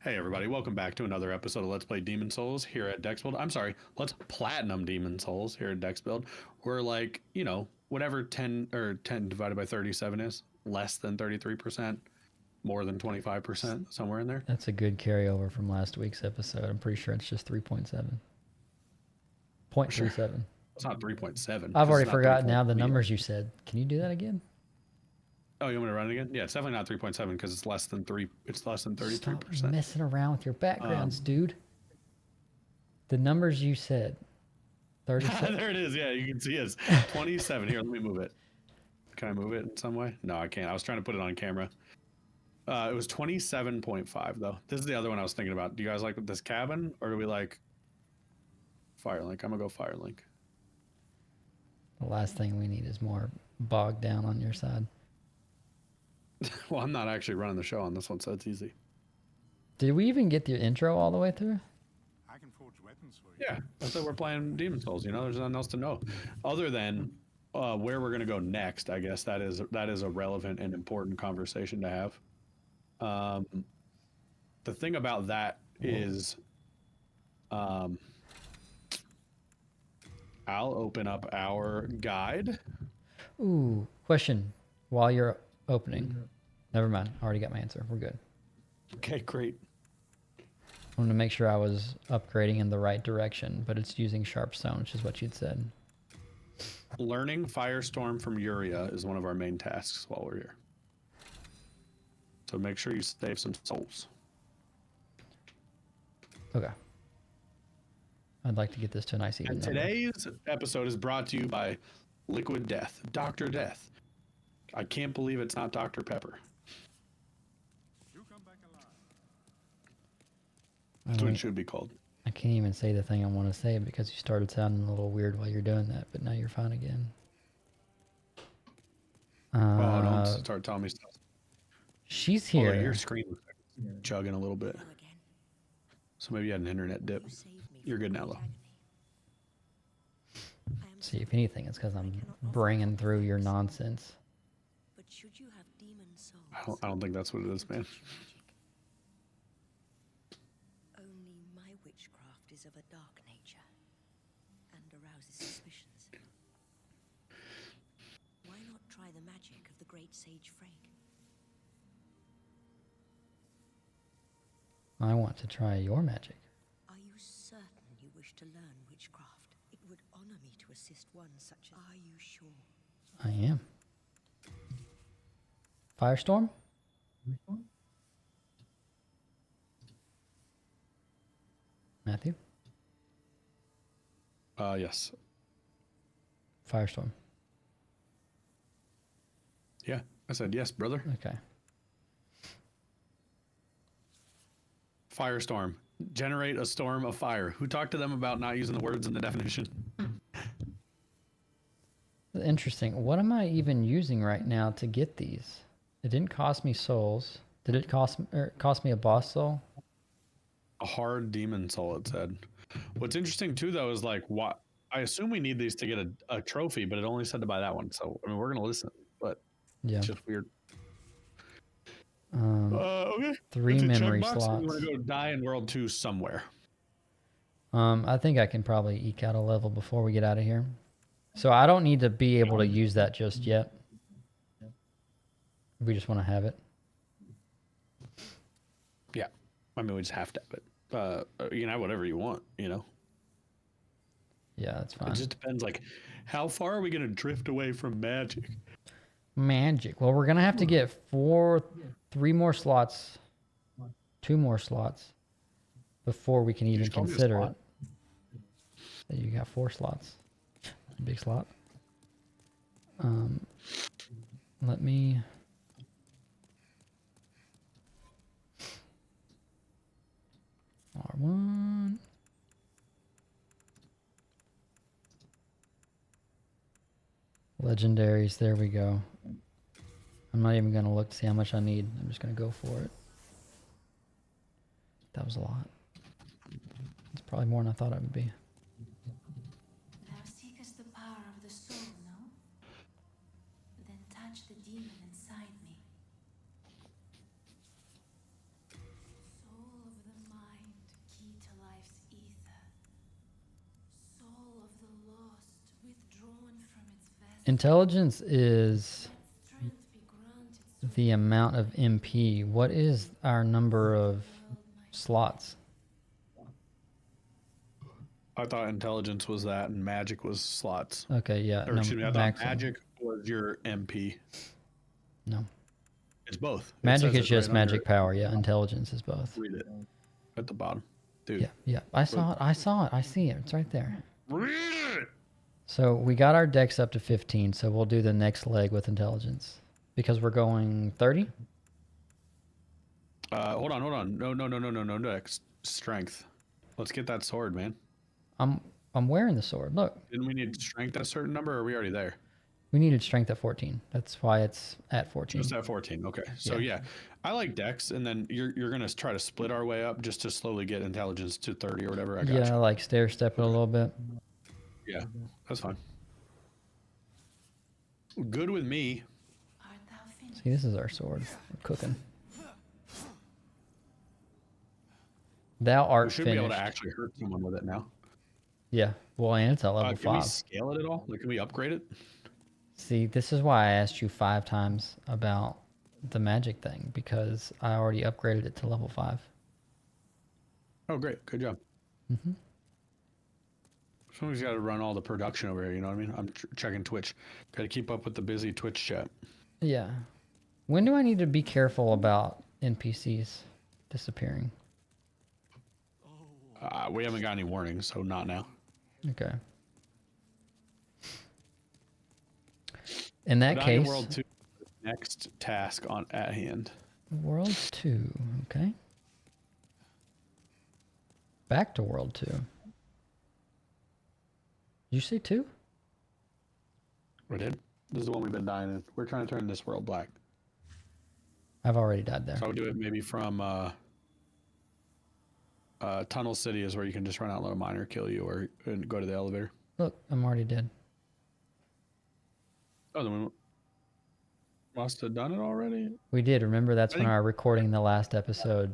Hey everybody, welcome back to another episode of Let's Play Demon Souls here at Dexbuild. I'm sorry, Let's Platinum Demon Souls here at Dexbuild. We're like, you know, whatever 10 or 10 divided by 37 is, less than 33%, more than 25%, somewhere in there. That's a good carryover from last week's episode. I'm pretty sure it's just 3.7. 0.37. Sure. It's not 3.7. I've already forgotten now the numbers you said. Can you do that again? Oh, you want me to run it again? Yeah, it's definitely not 3.7 because it's less than 3. It's less than 33%. Stop messing around with your backgrounds, dude. The numbers you said. 37. There it is. Yeah, you can see it's 27. Here, let me move it. Can I move it in some way? No, I can't. I was trying to put it on camera. It was 27.5 though. This is the other one I was thinking about. Do you guys like this cabin or do we like Firelink? I'm gonna go Firelink. The last thing we need is more bogged down on your side. Well, I'm not actually running the show on this one, so it's easy. Did we even get the intro all the way through? I can forge weapons for you. Yeah, that's why we're playing Demon Souls. You know, there's nothing else to know other than where we're gonna go next. I guess that is a relevant and important conversation to have. The thing about that is, I'll open up our guide. Ooh, question. While you're opening. Never mind. I already got my answer. We're good. Okay, great. I wanted to make sure I was upgrading in the right direction, but it's using Sharpstone, which is what you'd said. Learning Firestorm from Yuria is one of our main tasks while we're here. So make sure you save some souls. Okay. I'd like to get this to a nice even And number. today's episode is brought to you by Liquid Death, Dr. Death. I can't believe it's not Dr. Pepper. You come back alive. That's what it should be called. I can't even say the thing I want to say because you started sounding a little weird while you're doing that, but now you're fine again. Oh, don't start telling me stuff. She's Oh, here. your screen was chugging a little bit. So maybe you had an internet dip. You're good now, though. See, if anything, it's because I'm bringing through your nonsense. But should you have demon souls? I don't think that's what it is, man. Only my witchcraft is of a dark nature and arouses suspicions. Why not try the magic of the great sage Freyg? I want to try your magic. Are you certain you wish to learn witchcraft? It would honor me to assist one such as... Are you sure? I am. Firestorm? Matthew? Yes. Firestorm. Yeah, I said yes, brother. Okay. Firestorm. Generate a storm of fire. Who talked to them about not using the words in the definition? Interesting. What am I even using right now to get these? It didn't cost me souls. Did it cost me a boss soul? A hard demon soul, it said. What's interesting too, though, is like what I assume we need these to get a trophy, but it only said to buy that one. So I mean, we're gonna listen, but Yeah. it's just weird. Okay. 3 memory We're slots. gonna go die in World 2 somewhere. I think I can probably eke out a level before we get out of here. So I don't need to be able to use that just yet. We just want to have it. Yeah, I mean, we just have to have it. You can have whatever you want, you know. Yeah, that's fine. It just depends, like, how far are we gonna drift away from magic? Magic. Well, we're going to have to get 3 more slots, 2 more slots before we can even just call me a consider slot. it. You got 4 slots. Big slot. Let me... R1. Legendaries, there we go. I'm not even going to look to see how much I need. I'm just going to go for it. That was a lot. It's probably more than I thought it would be. Thou seekest the power of the soul, no? Then touch the demon inside me. Soul of Intelligence is the amount of MP. What is our number of slots? I thought intelligence was that and magic was slots. Okay, yeah. Or No, excuse me, I thought maximum. magic was your MP. No. It's both. It Magic says is it right just under magic it. power. Yeah, intelligence is both. Read it at the bottom. Dude. Yeah, yeah. I saw it. I saw it. I see it. It's right there. Read it! So we got our dex up to 15, so we'll do the next leg with intelligence. Because we're going 30? Hold on. No, Dex. Strength. Let's get that sword, man. I'm wearing the sword. Look. Didn't we need strength at a certain number, or are we already there? We needed strength at 14. That's why it's at 14. Just at 14. Okay. So yeah, I like Dex, and then you're gonna try to split our way up just to slowly get intelligence to 30 or whatever. I got Yeah, you. like stair step it a little bit. Yeah, that's fine. Good with me. Art thou finished? See, this is our sword. We're cooking. Thou We art should finished. be able to actually hurt someone with it now. Yeah. Well, and it's at level Can we 5. scale it at all? Like, can we upgrade it? See, this is why I asked you 5 times about the magic thing, because I already upgraded it to level 5. Oh, great. Good job. Mm-hmm. Somebody's got to run all the production over here. You know what I mean? I'm checking Twitch. Got to keep up with the busy Twitch chat. Yeah. When do I need to be careful about NPCs disappearing? We haven't got any warnings, so not now. Okay. In that Medallion case, World 2, next task on at hand. World 2, okay. Back to World 2. Did you say 2? We did. This is the one we've been dying in. We're trying to turn this world black. I've already died there. So I would do it maybe from Tunnel City is where you can just run out, let a miner kill you, or and go to the elevator. Look, I'm already dead. Oh, then we must have done it already. We did. Remember, that's I when think- our recording the last episode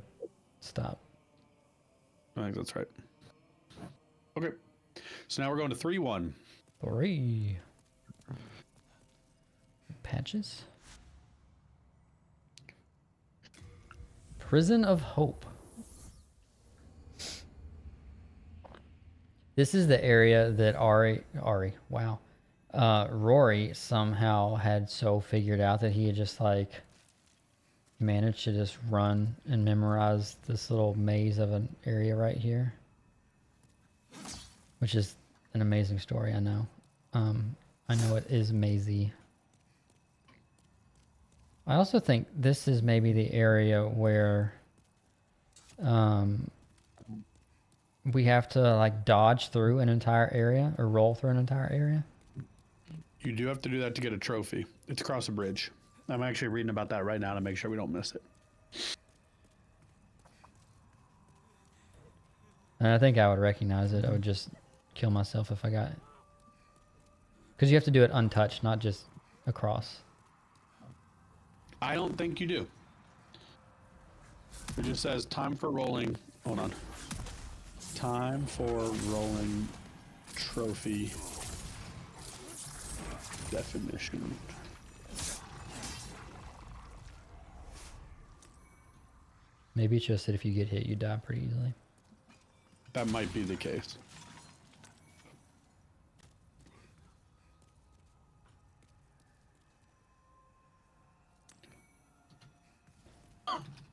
stopped. I think that's right. Okay. So now we're going to 3-1. 3. Patches. Prison of Hope. This is the area that Rory somehow had so figured out that he had just like managed to just run and memorize this little maze of an area right here, which is an amazing story. I know. I know it is mazy. I also think this is maybe the area where we have to like dodge through an entire area or roll through an entire area. You do have to do that to get a trophy. It's across a bridge. I'm actually reading about that right now to make sure we don't miss it. And I think I would recognize it. I would just kill myself if I got it. Because you have to do it untouched, not just across. I don't think you do. It just says time for rolling. Hold on. Time for rolling trophy definition. Maybe it's just that if you get hit, you die pretty easily. That might be the case.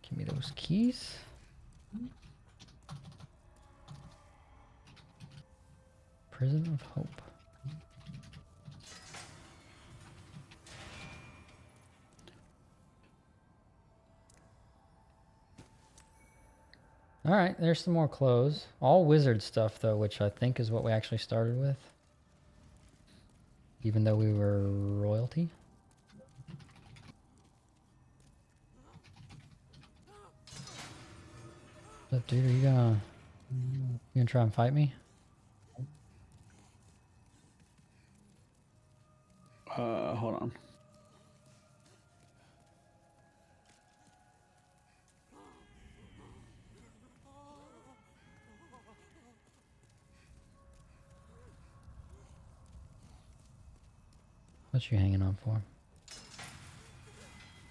Give me those keys. Prison of Hope. All right, there's some more clothes. All wizard stuff, though, which I think is what we actually started with. Even though we were royalty. What's up, dude? Are you gonna try and fight me? Hold on. What you hanging on for?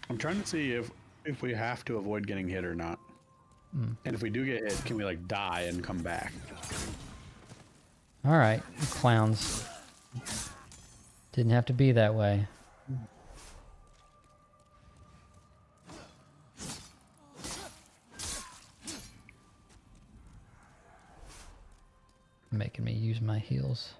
I'm trying to see if we have to avoid getting hit or not. And if we do get hit, can we like die and come back? All right, you clowns. Didn't have to be that way. Making me use my heals.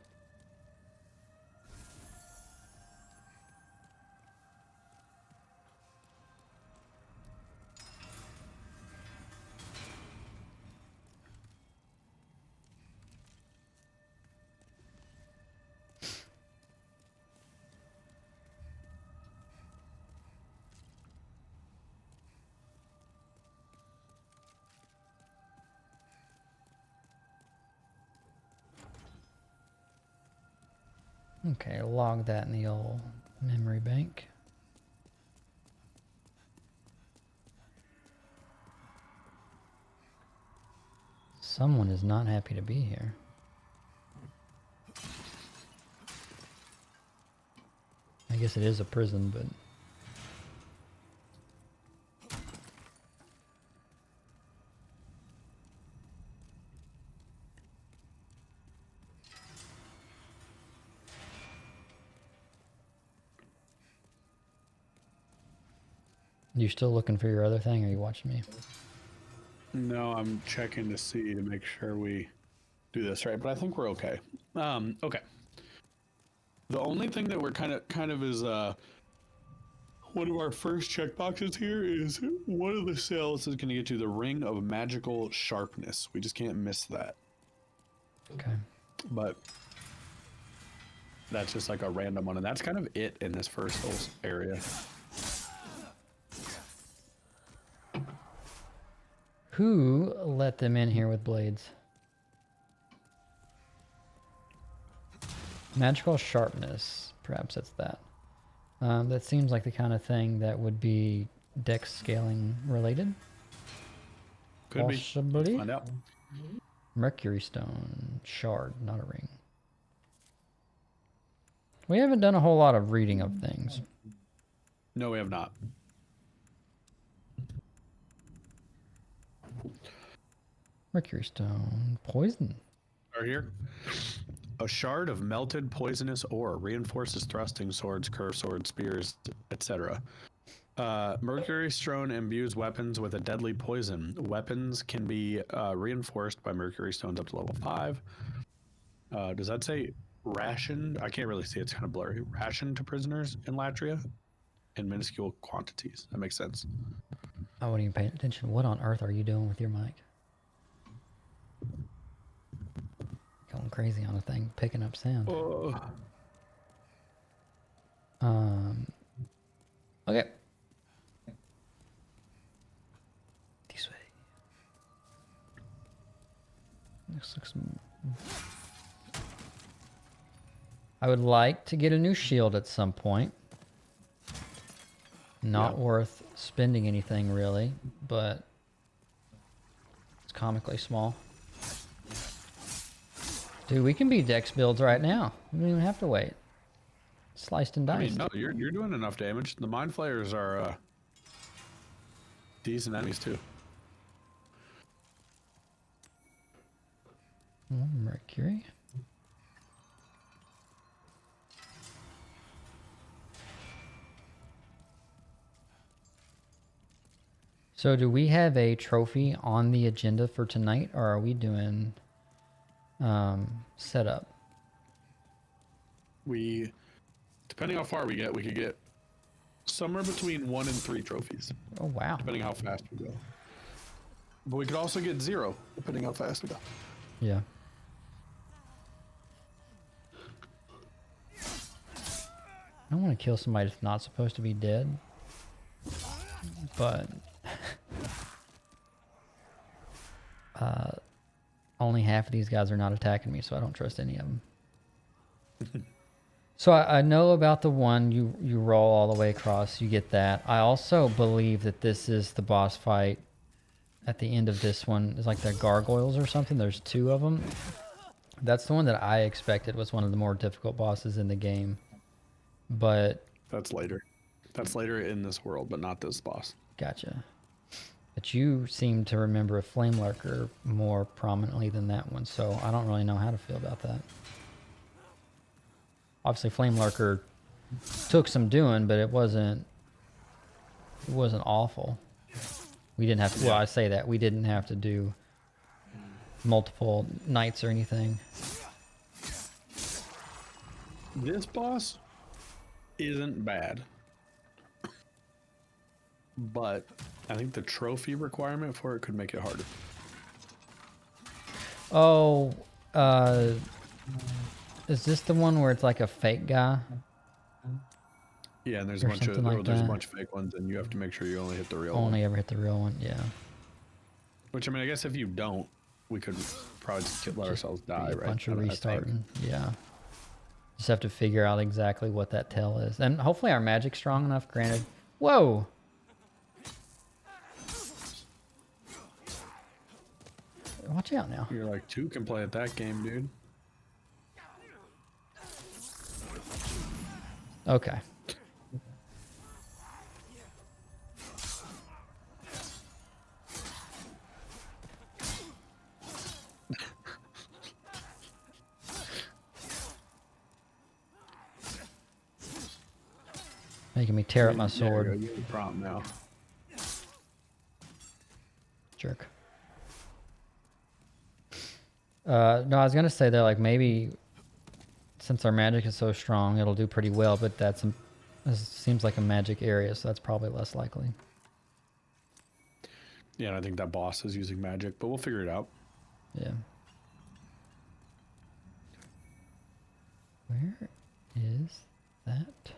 Okay, log that in the old memory bank. Someone is not happy to be here. I guess it is a prison, but... You still looking for your other thing, or are you watching me? No, I'm checking to see to make sure we do this right, but I think we're okay. Okay. The only thing that we're kind of is one of our first checkboxes here is one of the cells is going to get you the Ring of Magical Sharpness. We just can't miss that. Okay. But that's just like a random one, and that's kind of it in this first whole area. Who let them in here with blades? Magical sharpness. Perhaps that's that. That seems like the kind of thing that would be dex scaling related. Could Possibly. be. Find out. Mercury stone. Shard, not a ring. We haven't done a whole lot of reading of things. No, we have not. Mercury stone. Poison. Right here. A shard of melted poisonous ore reinforces thrusting swords, curved swords, spears, etc. Mercury stone imbues weapons with a deadly poison. Weapons can be reinforced by mercury stones up to level 5. Does that say rationed? I can't really see. It's kind of blurry. Rationed to prisoners in Latria in minuscule quantities. That makes sense. I wasn't even paying attention. What on earth are you doing with your mic? Going crazy on a thing, picking up sound. Okay. This way. This looks... I would like to get a new shield at some point. Not worth spending anything really, but it's comically small. Dude, we can be dex builds right now. We don't even have to wait. Sliced and diced. I mean, no, you're doing enough damage. The mind flayers are decent enemies too. Mercury. So do we have a trophy on the agenda for tonight, or are we doing setup? We, depending how far we get, we could get somewhere between 1 and 3 trophies. Oh, wow. Depending how fast we go. But we could also get 0, depending how fast we go. Yeah. I don't want to kill somebody that's not supposed to be dead. But... only half of these guys are not attacking me, so I don't trust any of them. So I know about the one you roll all the way across, you get that. I also believe that this is the boss fight at the end of this one. It's like the gargoyles or something. There's 2 of them. That's the one that I expected was one of the more difficult bosses in the game. but That's later. That's later in this world, but not this boss. gotcha. But you seem to remember a flame lurker more prominently than that one, so I don't really know how to feel about that. Obviously, flame lurker took some doing, but it wasn't awful. We didn't have to. Well, I say that we didn't have to do multiple nights or anything. This boss isn't bad, but I think the trophy requirement for it could make it harder. Oh, is this the one where it's like a fake guy? Yeah, and there's Or a bunch of something like there's a that. bunch of fake ones, and you have to make sure you only hit the real Only one. ever hit the real one, yeah. Which, I mean, I guess if you don't, we could probably just let ourselves die, Be a right? bunch of I think. restarting, yeah. Just have to figure out exactly what that tell is, and hopefully our magic's strong enough. Granted, whoa. Watch out now. You're like, two can play at that game, dude. Okay. Making me tear up my sword. There you go. You have a prompt now. Jerk. No, I was gonna say that like maybe since our magic is so strong, it'll do pretty well. But this seems like a magic area, so that's probably less likely. Yeah, and I think that boss is using magic, but we'll figure it out. Yeah. Where is that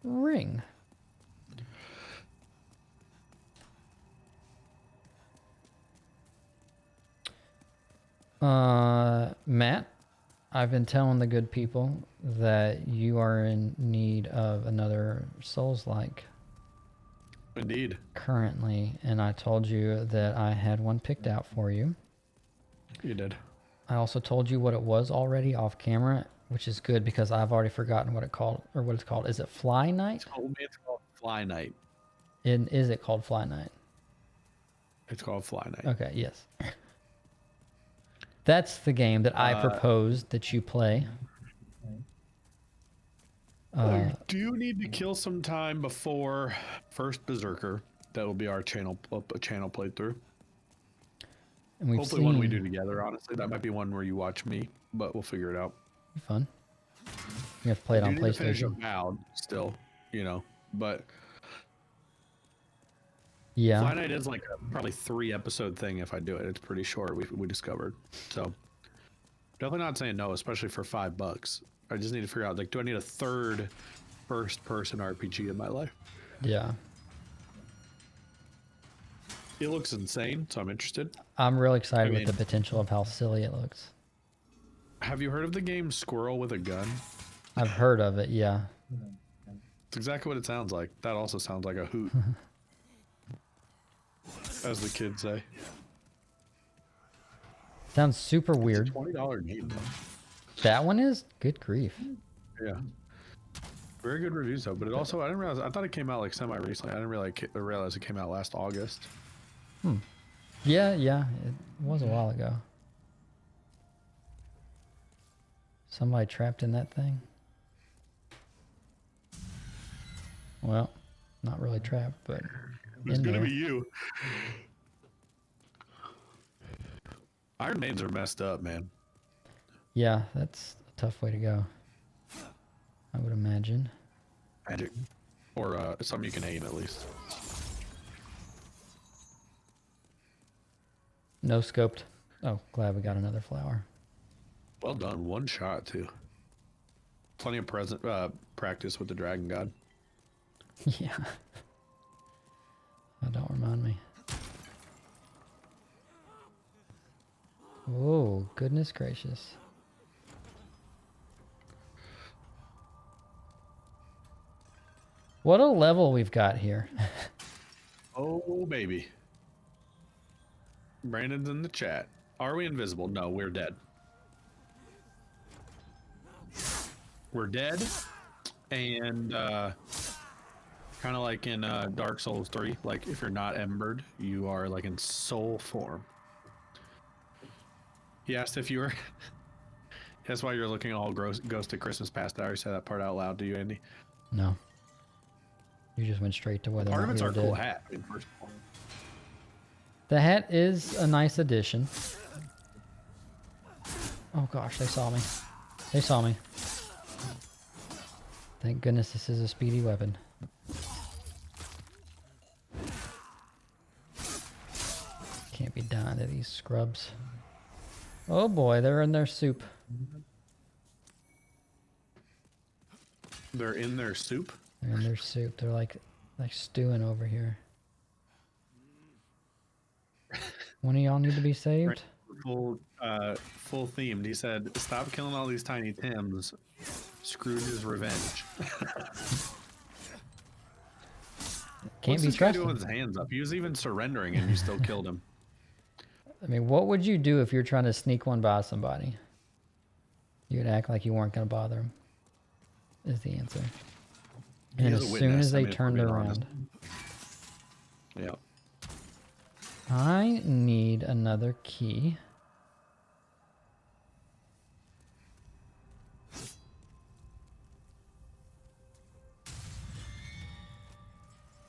ring? Matt, I've been telling the good people that you are in need of another Souls-like Indeed. currently, and I told you that I had one picked out for you. You did. I also told you what it was already off camera, which is good because I've already forgotten what it's called. Is it Fly Night? It's called Fly Night. Is it called Fly Night? It's called Fly Night. Okay, yes. That's the game that I proposed that you play. Do you need to kill some time before first Berserker? That will be our channel playthrough. And we've Hopefully seen one we do together, honestly. That might be one where you watch me, but we'll figure it out. fun. You have to play it on You need to finish PlayStation. Avowed still, but Yeah. Fly Night is like a probably 3-episode thing if I do it. It's pretty short, we discovered. So definitely not saying no, especially for $5. I just need to figure out, like, do I need a third first-person RPG in my life? Yeah. It looks insane, so I'm interested. I'm really excited with mean- the potential of how silly it looks. Have you heard of the game Squirrel with a Gun? I've heard of it, yeah. It's exactly what it sounds like. That also sounds like a hoot. As the kids say. Sounds super weird. It's a $20 game, though. That one is? Good grief. Yeah. Very good reviews, though. But it also, I didn't realize, I thought it came out like semi-recently. I didn't realize it came out last August. Yeah, it was a while ago. Somebody trapped in that thing? Well, not really trapped, but It's in gonna there. be you. Iron Maidens are messed up, man. Yeah, that's a tough way to go. I would imagine. Magic. Or something you can aim at least. No scoped. Oh, glad we got another flower. Well done. One shot, too. Plenty of practice with the Dragon God. Yeah. Oh, don't remind me. Oh, goodness gracious. What a level we've got here. Oh, baby. Brandon's in the chat. Are we invisible? No, we're dead. we're dead, and kind of like in Dark Souls 3, like if you're not embered, you are like in soul form. He asked if you were. That's why you're looking all gross. Ghost at Christmas Past. I already said that part out loud to you, Andy. No. You just went straight to whether or Part not of it's we our were cool dead. hat. I mean, first of all. The hat is a nice addition. Oh gosh, they saw me. They saw me. Thank goodness this is a speedy weapon. Can't be dying to these scrubs. Oh boy, they're in their soup. They're in their soup. They're in their soup. They're like stewing over here. One of y'all need to be saved. Full themed. He said, "Stop killing all these tiny Tims. Scrooge's revenge." Can't What's be this guy doing trusted. with his hands up? He was even surrendering, and you still killed him. I mean, what would you do if you're trying to sneak one by somebody? You'd act like you weren't going to bother him, is the answer. He And is as a soon witness, as I they mean, if we're turned being honest. around, Yeah. I need another key.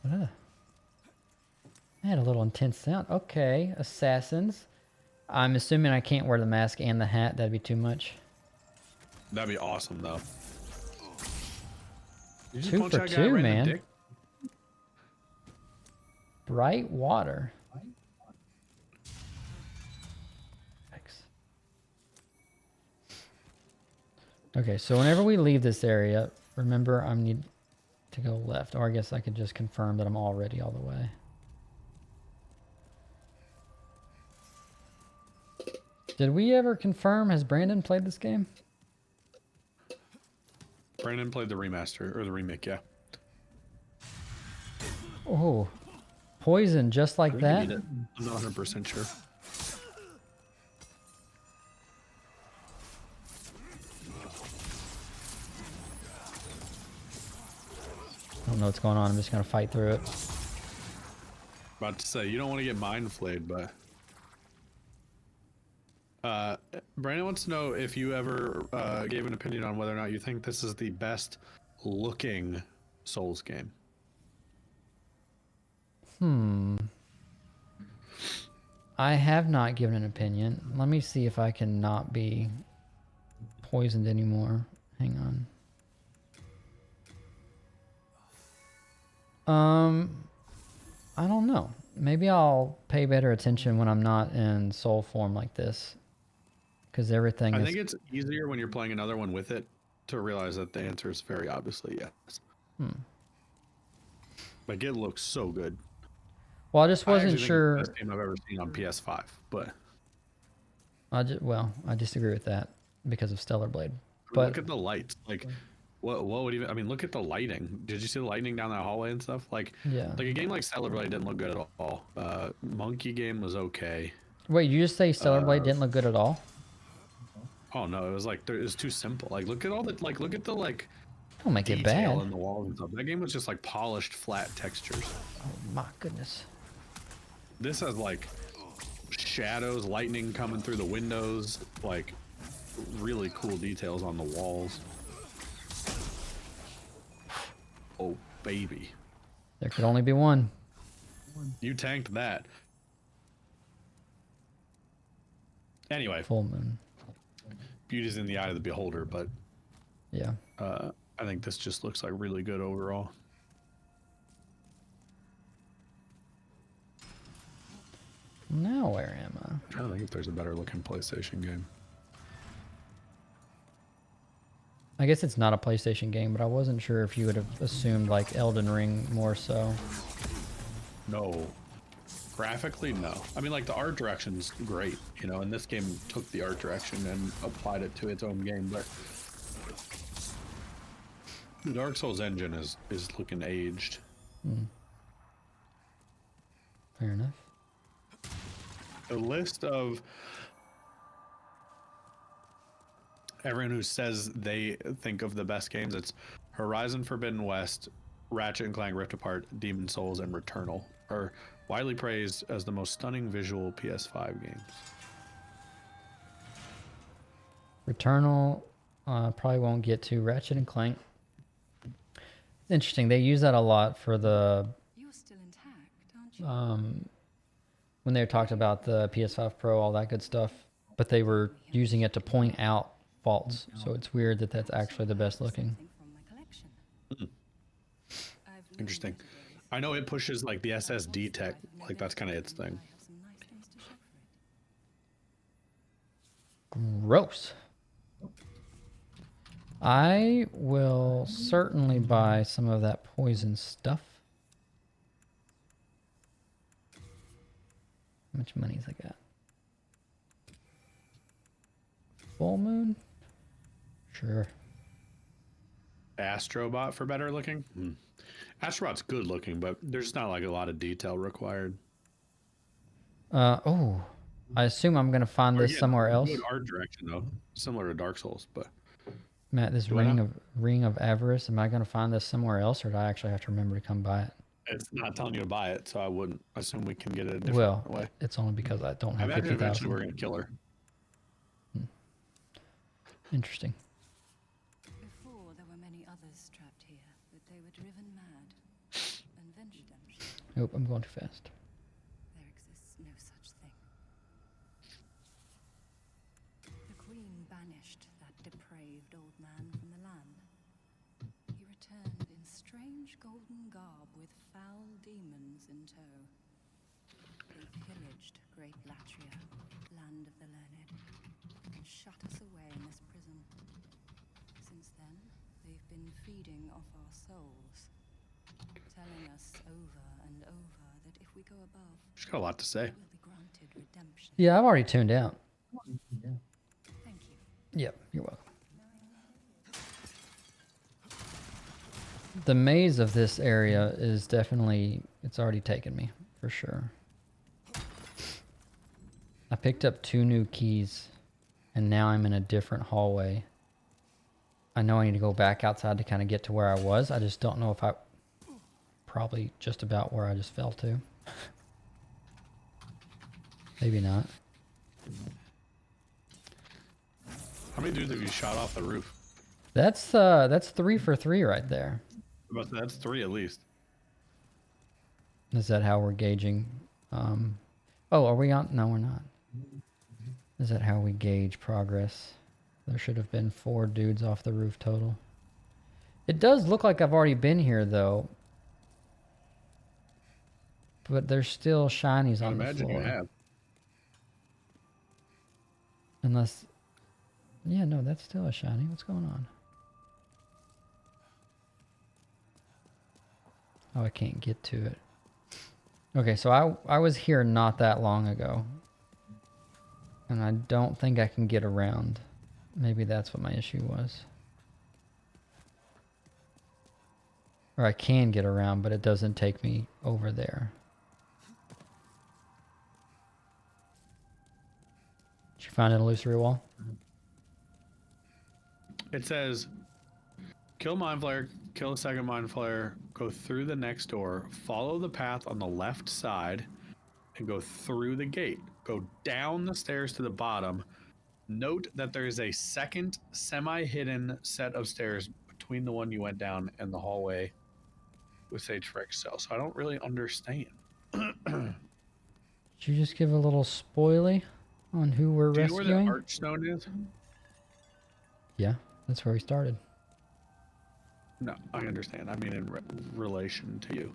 What I had a little intense sound. Okay, assassins. I'm assuming I can't wear the mask and the hat. That'd be too much. That'd be awesome, though. Did you Two punch for that guy two, right in the man. dick? Bright water. Thanks. Okay, so whenever we leave this area, remember I need to go left. Or I guess I could just confirm that I'm already all the way. Did we ever confirm? Has Brandon played this game? Brandon played the remaster or the remake, yeah. Oh, poison just like I think that? he beat it. I'm not 100% sure. I don't know what's going on. I'm just going to fight through it. About to say, you don't want to get mind flayed, but... Brandon wants to know if you ever gave an opinion on whether or not you think this is the best looking Souls game. I have not given an opinion. Let me see if I can not be poisoned anymore. Hang on. I don't know. Maybe I'll pay better attention when I'm not in soul form like this. Because everything I is... think it's easier when you're playing another one with it to realize that the answer is very obviously yes. Like, it looks so good. Well, I just I wasn't actually think sure... it's the best game I've ever seen on PS5, but... Well, I disagree with that because of Stellar Blade. I mean, But look at the lights. Like, what would even... I mean, look at the lighting. Did you see the lightning down that hallway and stuff? Like, yeah. like a game like Stellar Blade didn't look good at all. Monkey Game was okay. Wait, you just say Stellar Blade didn't look good at all? Oh no, it was like it was too simple. Like, look at all the look at the Don't make it detail bad. in the walls and stuff. That game was just like polished, flat textures. Oh my goodness. This has like shadows, lightning coming through the windows, like really cool details on the walls. Oh baby, There could only be one. you tanked that. Anyway, Full moon. beauty's in the eye of the beholder, but Yeah. I think this just looks like really good overall. Now where am I? I don't think if there's a better looking PlayStation game. I guess it's not a PlayStation game, but I wasn't sure if you would have assumed like Elden Ring more so. No. Graphically, no. I mean, like, the art direction's great, you know, and this game took the art direction and applied it to its own game, but the Dark Souls engine is looking aged. Fair enough. The list of everyone who says they think of the best games, it's Horizon Forbidden West, Ratchet and Clank Rift Apart, Demon Souls, and Returnal are widely praised as the most stunning visual PS5 games. Returnal, probably won't get to. Ratchet and Clank. It's interesting. They use that a lot for the You're still intact, aren't you? when they talked about the PS5 Pro, all that good stuff. But they were using it to point out faults. So it's weird that that's actually the best looking. Something from my collection. I've learned Interesting. better days. I know it pushes like the SSD tech, like that's kind of its thing. I have some nice things to show for it. Gross. I will certainly buy some of that poison stuff. How much money's I got? Full moon? Sure. Astrobot for better looking. Astrobot's good looking, but there's not like a lot of detail required. Oh. I assume I'm gonna find Or, this yeah, somewhere else. Good art direction though, similar to Dark Souls, but Matt, this Do I know? ring of avarice, am I gonna find this somewhere else, or do I actually have to remember to come buy it? it's not telling you to buy it, so I wouldn't assume we can get it a different Well, way. it's only because I don't I have imagine eventually 50,000. we're gonna kill her. Interesting. Before, there were many others trapped here, but they were driven mad and ventured them. Nope, I'm going too fast. There exists no such thing. The Queen banished that depraved old man from the land. He returned in strange golden garb with foul demons in tow. They pillaged great Latria, land of the learned, and shut us away in this prison. Since then, they've been feeding off our souls, telling us over and over that if we go above, She's got a lot to say. we'll be granted redemption. Yeah, I've already tuned out. Thank you. Yep, you're welcome. The maze of this area is definitely, it's already taken me, for sure. I picked up 2 new keys, and now I'm in a different hallway. I know I need to go back outside to kind of get to where I was. I just don't know if I... Probably just about where I just fell to. Maybe not. How many dudes have you shot off the roof? That's 3 for 3 right there. That's 3 at least. Is that how we're gauging? Oh, are we on? No, we're not. Is that how we gauge progress? There should have been 4 dudes off the roof total. It does look like I've already been here, though. But there's still shinies I on the imagine floor. you have. Unless... Yeah, no, that's still a shiny. What's going on? Oh, I can't get to it. Okay, so I was here not that long ago. And I don't think I can get around. Maybe that's what my issue was. Or I can get around, but it doesn't take me over there. Did you find an illusory wall? It says, kill Mind Flayer, kill a second Mind Flayer, go through the next door, follow the path on the left side, and go through the gate. Go down the stairs to the bottom. Note that there is a second semi-hidden set of stairs between the one you went down and the hallway with Sage Frick's cell. So I don't really understand. Did you just give a little spoily on who we're Do you know where the rescuing? Archstone is? Yeah, that's where we started. No, I understand. I mean in relation to you.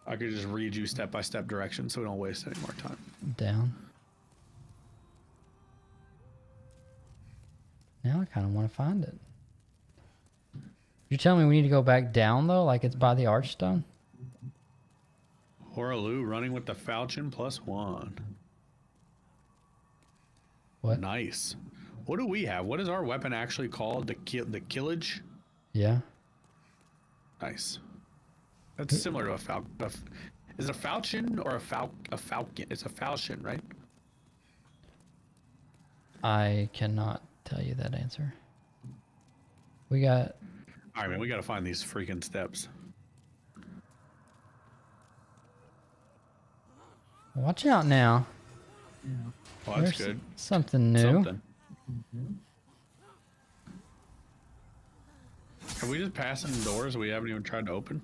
I could just read you step-by-step directions so we don't waste any more time. Down. Now I kind of want to find it. You tell me we need to go back down, though? Like it's by the Archstone? Horalu running with the Falchion +1. What? Nice. What do we have? What is our weapon actually called? The Killage? Yeah. Nice. That's similar to a falcon. Is it a falchion or a falcon? It's a falchion, right? I cannot tell you that answer. We got. All right, man. We gotta find these freaking steps. Watch out now. Well, that's There's good. something new. Something. Are we just passing doors we haven't even tried to open?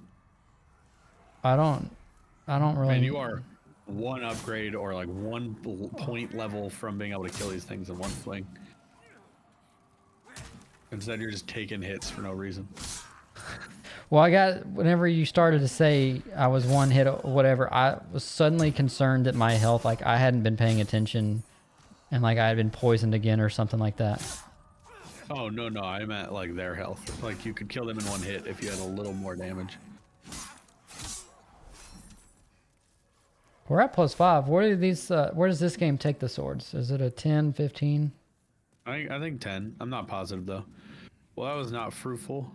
I don't really. Man, you are one upgrade or like one point level from being able to kill these things in one swing. Instead, you're just taking hits for no reason. Well, I got, whenever you started to say I was one hit or whatever, I was suddenly concerned that my health, like I hadn't been paying attention and like I had been poisoned again or something like that. Oh, no, I meant like their health. Like you could kill them in one hit if you had a little more damage. We're at +5. Where do these, where does this game take the swords? Is it a 10, 15? I think 10. I'm not positive though. Well, that was not fruitful.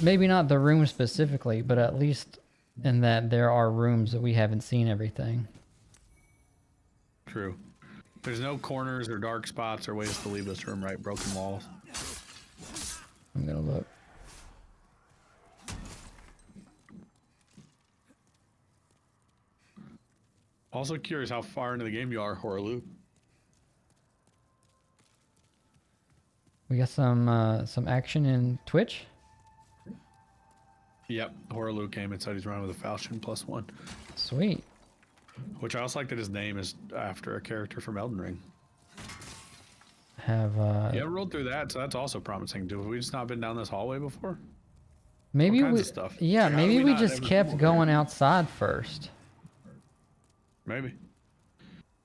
Maybe not the room specifically, but at least in that there are rooms that we haven't seen everything. True. There's no corners or dark spots or ways to leave this room, right? Broken walls. I'm gonna look. Also curious how far into the game you are, Horaloo. We got some action in Twitch. Yep, Horaloo came and said he's running with a falchion +1. Sweet. Which I also like that his name is after a character from Elden Ring. Have Yeah, rolled through that, so that's also promising. Have we just not been down this hallway before? maybe all kinds we of stuff. yeah, Like, how maybe did we not just ever kept come over going here? outside first. Maybe.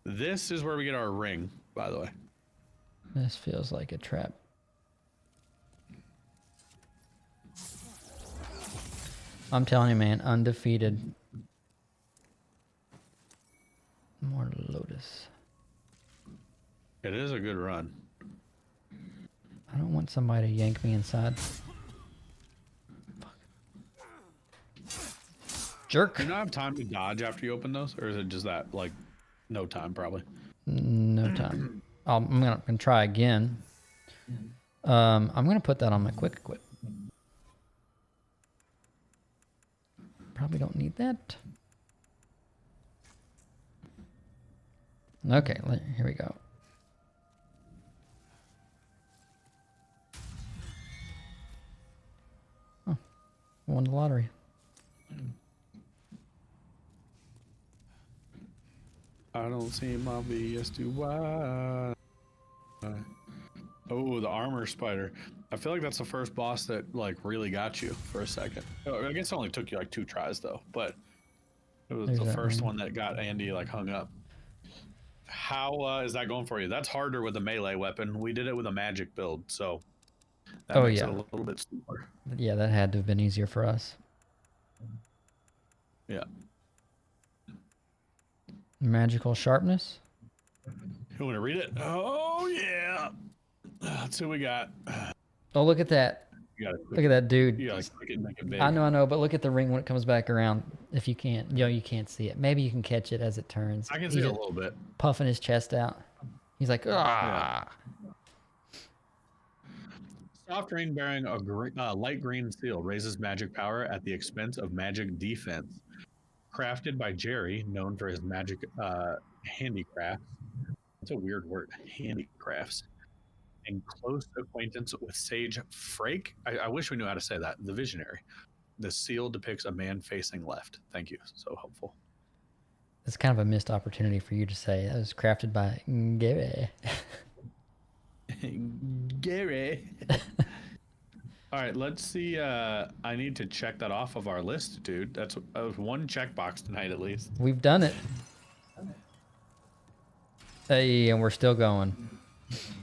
This is where we get our ring, by the way. This feels like a trap. I'm telling you, man, undefeated. More Lotus. It is a good run. I don't want somebody to yank me inside. Fuck. Jerk. Do you not have time to dodge after you open those? Or is it just that, like, no time, probably? No time. I'm gonna try again. I'm gonna put that on my quick equip. Probably don't need that. Okay, here we go. Oh, won the lottery. I don't seem obvious to why. Oh, the armor spider. I feel like that's the first boss that like really got you for a second. Oh, I guess it only took you like 2 tries though, but it was There's the that first ring. one that got Andy like hung up. How is that going for you? That's harder with a melee weapon. We did it with a magic build, so that Oh, makes yeah. it a little bit slower. Yeah, that had to have been easier for us. Yeah. Magical sharpness. You want to read it? Oh yeah. Let's see what we got. Oh, look at that. You gotta Look at that dude. You gotta click it and make it big. I know, but look at the ring when it comes back around. If you can't, you can't see it. Maybe you can catch it as it turns. I can He's see it a just little bit. puffing his chest out. He's like, ah. Soft ring bearing a light green seal raises magic power at the expense of magic defense. Crafted by Jerry, known for his magic handicrafts. That's a weird word, handicrafts. In close acquaintance with Sage Frake. I wish we knew how to say that. The Visionary. The seal depicts a man facing left. Thank you. So helpful. It's kind of a missed opportunity for you to say that was crafted by Gary. Gary. All right, let's see. I need to check that off of our list, dude. That was one checkbox tonight, at least. We've done it. Hey, and we're still going.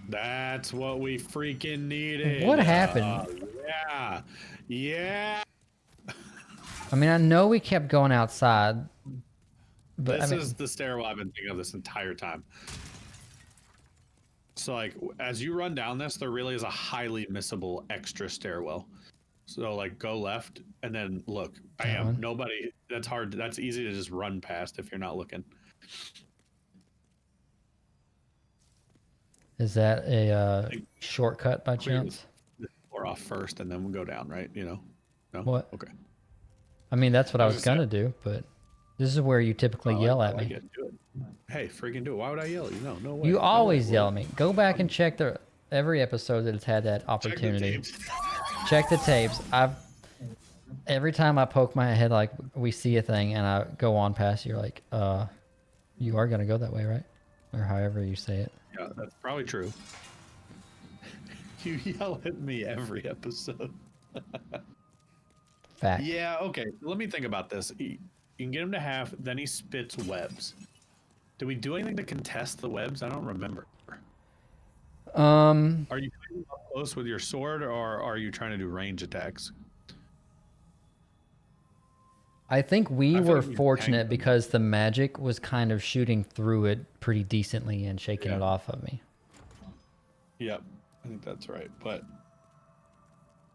That's what we freaking needed. What happened? Yeah. I mean, I know we kept going outside, but This I mean, is the stairwell I've been thinking of this entire time. So, like, as you run down this, there really is a highly missable extra stairwell. So, like, go left and then look. That one? Nobody. That's hard. That's easy to just run past if you're not looking. Is that a shortcut by chance? Or off first, and then we'll go down, right? You know? No. What? Okay. I mean, that's what I was just saying. gonna do, but this is where you typically yell I at like me. it. Do it. Hey, freaking do it. Why would I yell at you? No, no way. You No way. always yell at me. Go back and check every episode that it's had that opportunity. Check the tapes. Every time I poke my head, like we see a thing and I go on past, you're like, you are gonna go that way, right? Or however you say it. Yeah, that's probably true. You yell at me every episode. Fact. Yeah, okay. Let me think about this. You can get him to half, then he spits webs. Did we do anything to contest the webs? I don't remember. Are you fighting up close with your sword, or are you trying to do range attacks? I think we I feel were like we fortunate tanked them. because the magic was kind of shooting through it pretty decently and shaking Yeah. it off of me. Yep, I think that's right. But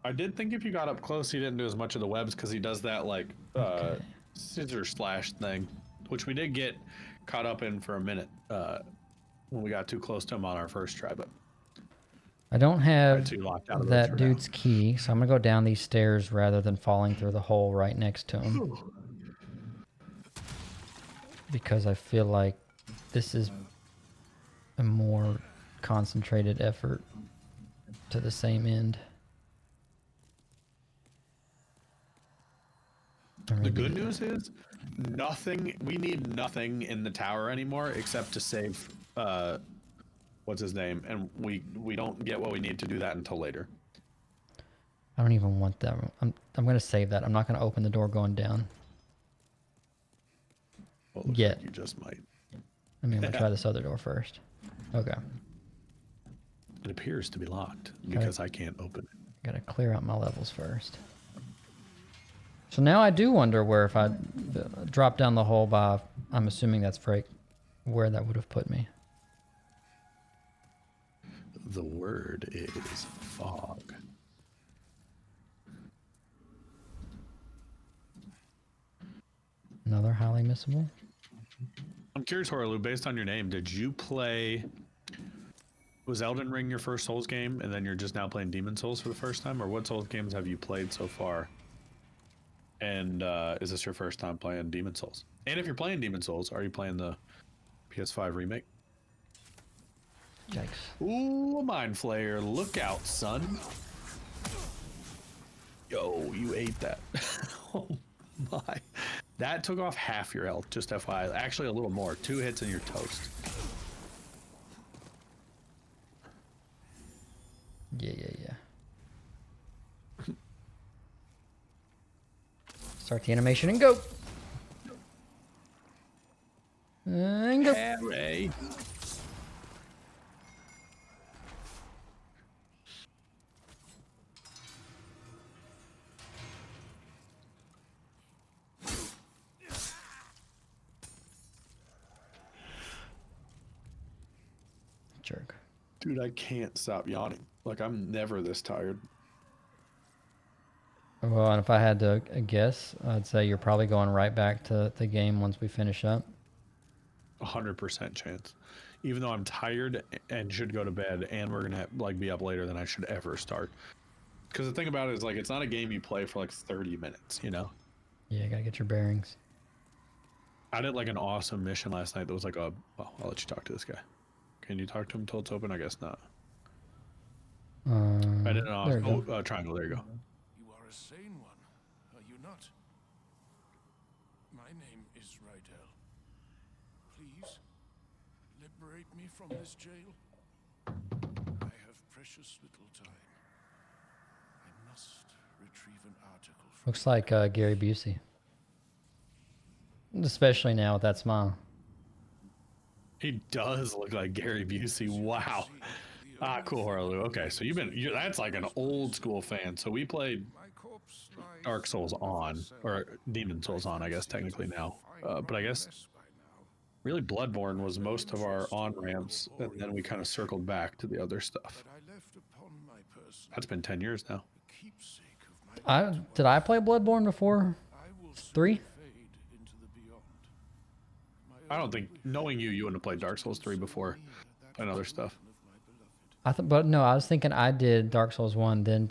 I did think if you got up close, he didn't do as much of the webs because he does that like scissor slash thing, which we did get caught up in for a minute when we got too close to him on our first try. But I don't have so you locked out of those that for now. dude's key, so I'm gonna go down these stairs rather than falling through the hole right next to him. Because I feel like this is a more concentrated effort to the same end. Or The maybe- good news is we need nothing in the tower anymore except to save what's his name, and we don't get what we need to do that until later. I don't even want that. I'm gonna save that. I'm not gonna open the door going down. Well, it looks Yeah. like you just might. I mean, I'm gonna try this other door first. Okay. It appears to be locked because I can't open it. Gotta clear out my levels first. So now I do wonder where if I drop down the hole by, I'm assuming that's Frake, where that would have put me. The word is fog. Another highly missable. I'm curious, Horlu, based on your name, did you play... Was Elden Ring your first Souls game, and then you're just now playing Demon Souls for the first time? Or what Souls games have you played so far? And is this your first time playing Demon Souls? And if you're playing Demon Souls, are you playing the PS5 remake? Yikes. Ooh, Mind Flayer, look out, son. Yo, you ate that. Oh my. That took off half your health, just FYI. Actually, a little more. 2 hits and you're toast. Yeah. Start the animation and go. And go. Hooray. Jerk. Dude, I can't stop yawning. Like, I'm never this tired. Well, and if I had to guess, I'd say you're probably going right back to the game once we finish up. 100% chance. Even though I'm tired and should go to bed, and we're gonna be up later than I should ever start. Because the thing about it is, like, it's not a game you play for like 30 minutes, you know? Yeah, gotta get your bearings. I did like an awesome mission last night that was like well, I'll let you talk to this guy. Can you talk to him until it's open? I guess not. I did an there awesome... you go. Triangle, there you go. You are a sane one, are you not? My name is Rydell. Please, liberate me from this jail. I have precious little time. I must retrieve an article from... Looks like Gary Busey. Especially now with that smile. He does look like Gary Busey. Wow. Ah, cool, Harley. Okay, so that's like an old school fan. So we played My corpse lies Dark Souls on, or Demon Souls on, I guess, technically now. But I guess really Bloodborne was most of our on-ramps, and then we kind of circled back to the other stuff. But I left upon my person That's been 10 years now. the keepsake of my Did I play Bloodborne before? I will soon 3? fade into the beyond. My I don't think, knowing you wouldn't have played Dark Souls 3 before and other stuff. of my beloved. But no, I was thinking I did Dark Souls 1, then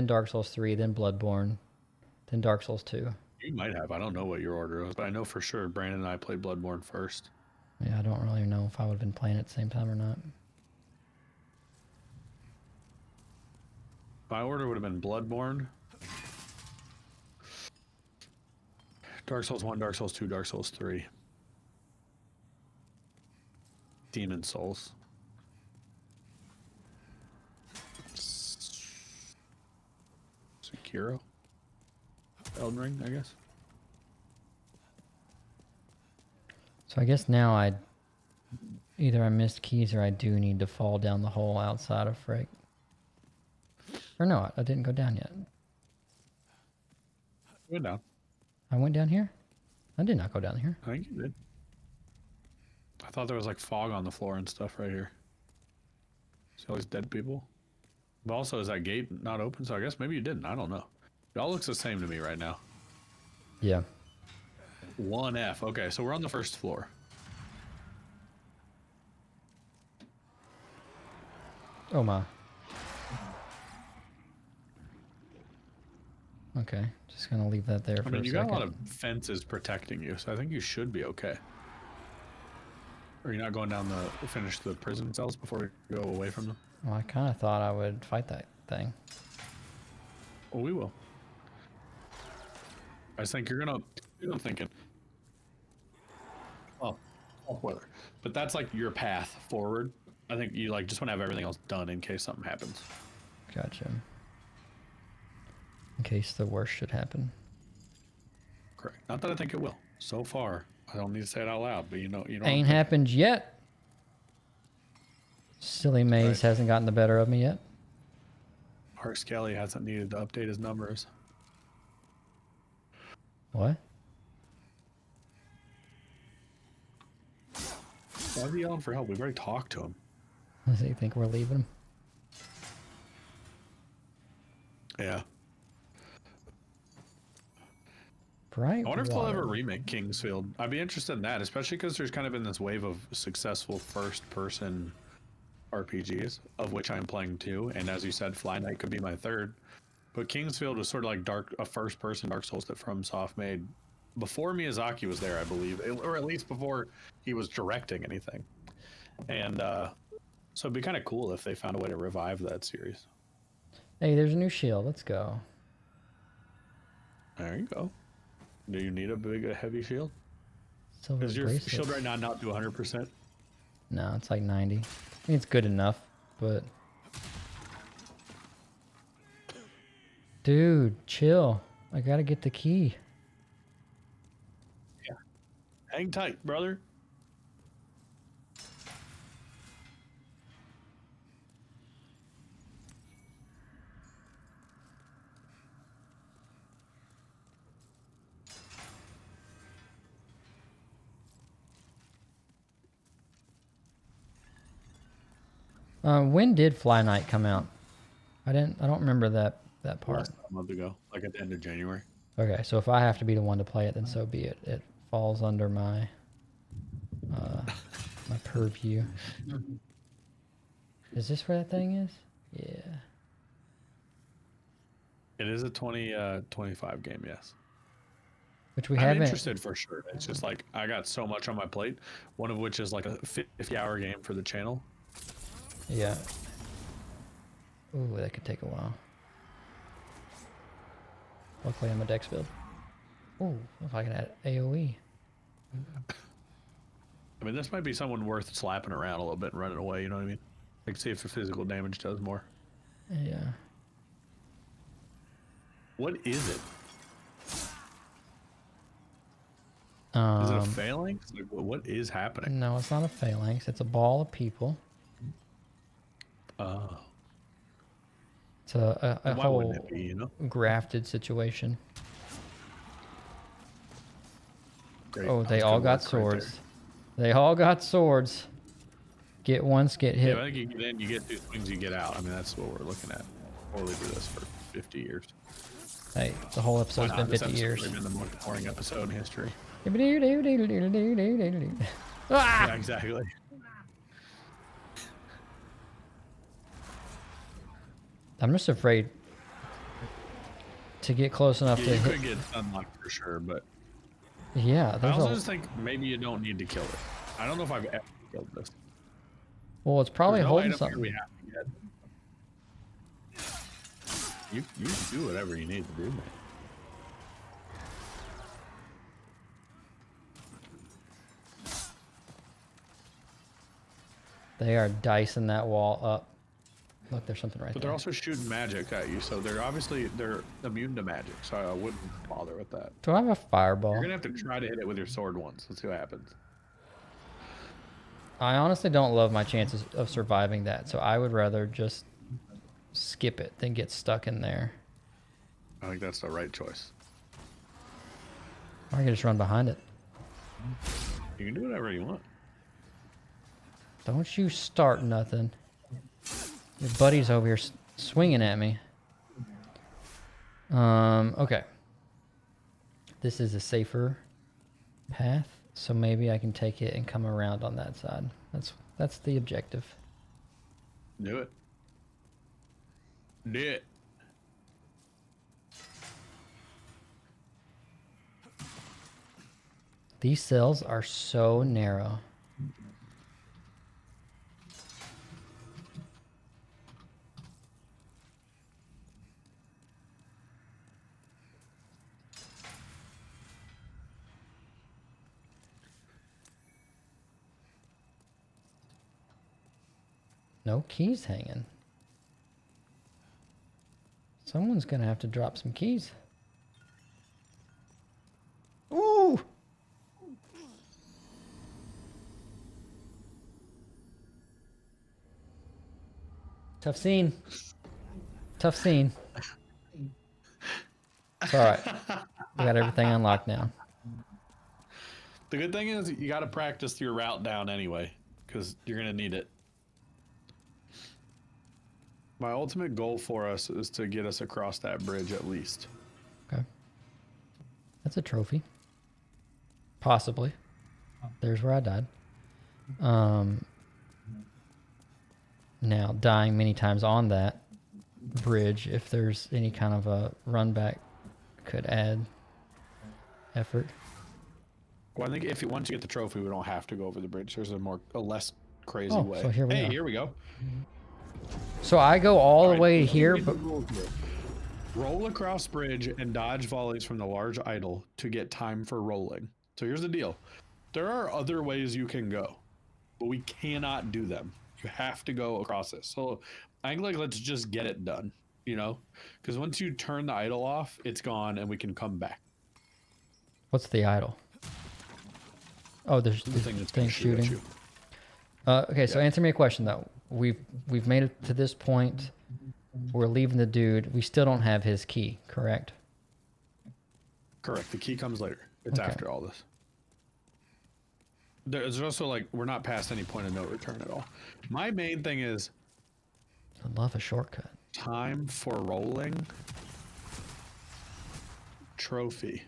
Dark Souls 3, then Bloodborne, then Dark Souls 2. You might have. I don't know what your order was, but I know for sure Brandon and I played Bloodborne first. Yeah, I don't really know if I would have been playing at the same time or not. My order would have been Bloodborne, Dark Souls 1, Dark Souls 2, Dark Souls 3, Demon Souls. Sekiro? Elden Ring, I guess. So I guess now either I missed keys or I do need to fall down the hole outside of Frick. Or no, I didn't go down yet. Went down. I went down here? I did not go down here. I think you did. I thought there was like fog on the floor and stuff right here. See all these dead people? But also, is that gate not open? So I guess maybe you didn't. I don't know. It all looks the same to me right now. Yeah. 1F. Okay, so we're on the first floor. Oh my. Okay, just gonna leave that there for I mean, a you second. got a lot of fences protecting you, so I think you should be okay. Or you're not going down finish the prison cells before you go away from them? Well, I kind of thought I would fight that thing. Well, we will. I think you're thinking. Oh, spoiler. But that's like your path forward. I think you just want to have everything else done in case something happens. Gotcha. In case the worst should happen. Correct. Not that I think it will. So far, I don't need to say it out loud, but you know. Ain't happened yet. Silly Maze hasn't gotten the better of me yet. Mark Skelly hasn't needed to update his numbers. What? Why is he yelling for help? We've already talked to him. Does he think we're leaving him? Yeah. Bright I wonder if they'll water. ever remake Kingsfield. I'd be interested in that, especially because there's kind of been this wave of successful first-person RPGs, of which I'm playing two. And as you said, Fly Knight could be my third. But Kingsfield was sort of like a first-person Dark Souls that FromSoft made before Miyazaki was there, I believe, or at least before he was directing anything. And so it'd be kind of cool if they found a way to revive that series. Hey, there's a new shield. Let's go. There you go. Do you need a heavy shield? Silver Does your bracelets. shield right now not do 100%? No, it's like 90. I think it's good enough, but... Dude, chill. I gotta get the key. Yeah. Hang tight, brother. When did Fly Knight come out? I don't remember that part. Last month ago, like at the end of January. Okay, so if I have to be the one to play it, then so be it. It falls under my my purview. Is this where that thing is? Yeah. It is a 25 game, yes. Which we I'm haven't. interested for sure. It's just like I got so much on my plate. One of which is like a 50-hour game for the channel. Yeah. Ooh, that could take a while. Luckily, I'm a Dexbuild. Ooh, if I can add AoE. I mean, this might be someone worth slapping around a little bit and running away. You know what I mean? Like, see if the physical damage does more. Yeah. What is it? Is it a phalanx? Like, what is happening? No, it's not a phalanx. It's a ball of people. It's a Why whole wouldn't it be, you know? grafted situation. Great. Oh, That they was all good got work right there. swords. They all got swords. Get once, get hit. Yeah, I think you get two swings, you get out. I mean, that's what we're looking at. We'll do this for 50 years. Hey, the whole episode's Why been not? This 50 episode's years. probably been the most boring episode in history. Ah! Yeah, exactly. I'm just afraid to get close enough Yeah, to you hit. could get unlocked for sure, but Yeah, I there's also a. just think maybe you don't need to kill it. I don't know if I've ever killed this. Well, it's probably There's no holding item here something. we have to get. You can do whatever you need to do, man. They are dicing that wall up. Look, there's something right But there. they're also shooting magic at you, so they're immune to magic. So I wouldn't bother with that. Do I have a fireball? You're gonna have to try to hit it with your sword once. Let's see what happens. I honestly don't love my chances of surviving that, so I would rather just skip it than get stuck in there. I think that's the right choice. Or I can just run behind it. You can do whatever you want. Don't you start nothing. Your buddy's over here swinging at me. Okay. This is a safer path, so maybe I can take it and come around on that side. That's the objective. Do it. Do it. These cells are so narrow. No keys hanging. Someone's gonna have to drop some keys. Ooh! Tough scene. Tough scene. It's alright. We got everything unlocked now. The good thing is you got to practice your route down anyway, because you're gonna need it. My ultimate goal for us is to get us across that bridge at least. Okay. That's a trophy. Possibly. There's where I died. Now, dying many times on that bridge, if there's any kind of a run back, could add effort. Well, I think if once you get the trophy, we don't have to go over the bridge. There's a less crazy Oh, way. so here we hey, are. here we go. So I go all the Alright, way let me here, read the but rules here. Roll across bridge and dodge volleys from the large idol to get time for rolling. So here's the deal. There are other ways you can go, but we cannot do them. You have to go across this. So I think like let's just get it done, you know? Because once you turn the idol off, it's gone and we can come back. what's the idol? Oh, there's The this thing that's thing gonna shoot at shooting. you. Okay, so Yeah. answer me a question though. We've made it to this point. We're leaving the dude. We still don't have his key, correct? Correct. The key comes later. It's Okay. after all this. There's also like we're not past any point of no return at all. My main thing is I love a shortcut. time for rolling. Trophy.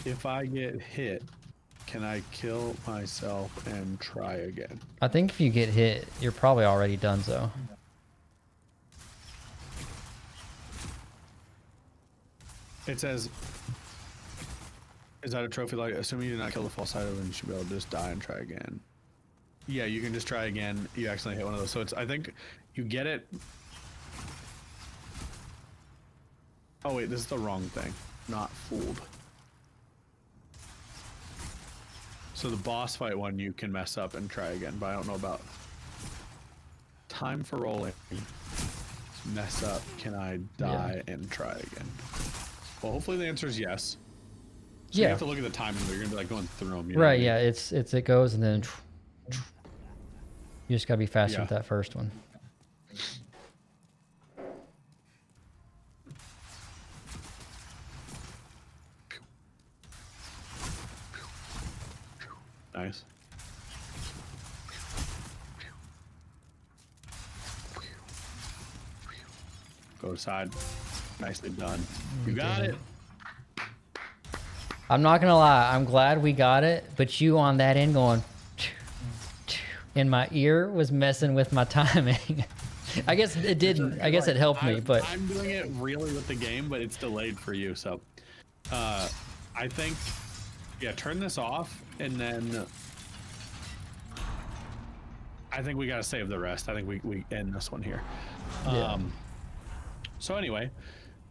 If I get hit, can I kill myself and try again? I think if you get hit, you're probably already done so. It says, is that a trophy? Like, assuming you did not kill the false idol, then you should be able to just die and try again. Yeah, you can just try again. You accidentally hit one of those. So it's, I think you get it. Oh wait, this is the wrong thing. Not fooled. So the boss fight one you can mess up and try again, but I don't know about time for rolling. Mess up. Can I die and try again? Well, hopefully the answer is yes. So you Yeah. have to look at the timing, but you're gonna be like going through them. You know what I Right, mean? yeah, it goes and then you just gotta be faster Yeah. with that first one. Nice. Go side. Nicely done. You got it. I'm not gonna lie, I'm glad we got it, but you on that end going in my ear was messing with my timing. I guess it didn't. I guess it helped me, but I'm doing it really with the game, but it's delayed for you. So, I think, yeah, turn this off, and then I think we got to save the rest. I think we end this one here. yeah. So anyway,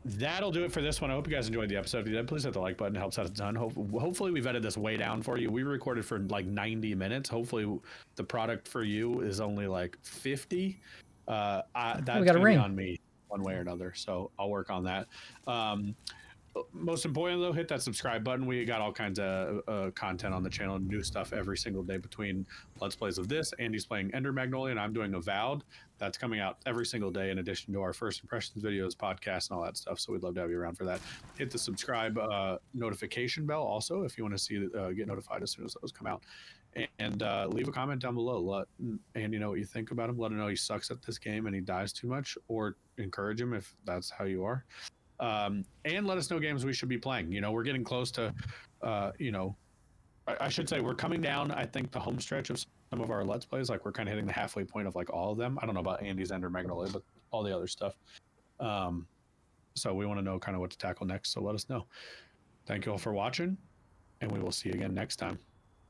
that'll do it for this one. I hope you guys enjoyed the episode. If you did, please hit the like button. It helps out a ton. Hopefully we've edited this way down for you. We recorded for like 90 minutes. Hopefully the product for you is only like 50. That's gonna be on me one way or another. So I'll work on that. Most important though, hit that subscribe button. We got all kinds of content on the channel, new stuff every single day between Let's Plays of this. Andy's playing Ender Magnolia, and I'm doing Avowed. That's coming out every single day in addition to our first impressions videos, podcasts, and all that stuff. So we'd love to have you around for that. Hit the subscribe notification bell also if you want to see get notified as soon as those come out. And leave a comment down below. Let Andy know what you think about him. Let him know he sucks at this game and he dies too much, or encourage him if that's how you are. And let us know games we should be playing. You know, we're getting close to, you know, I should say we're coming down, I think, the home stretch of some of our Let's Plays. Like, we're kind of hitting the halfway point of, like, all of them. I don't know about Andy's Ender Magnolia, but all the other stuff. So we want to know kind of what to tackle next, so let us know. Thank you all for watching, and we will see you again next time.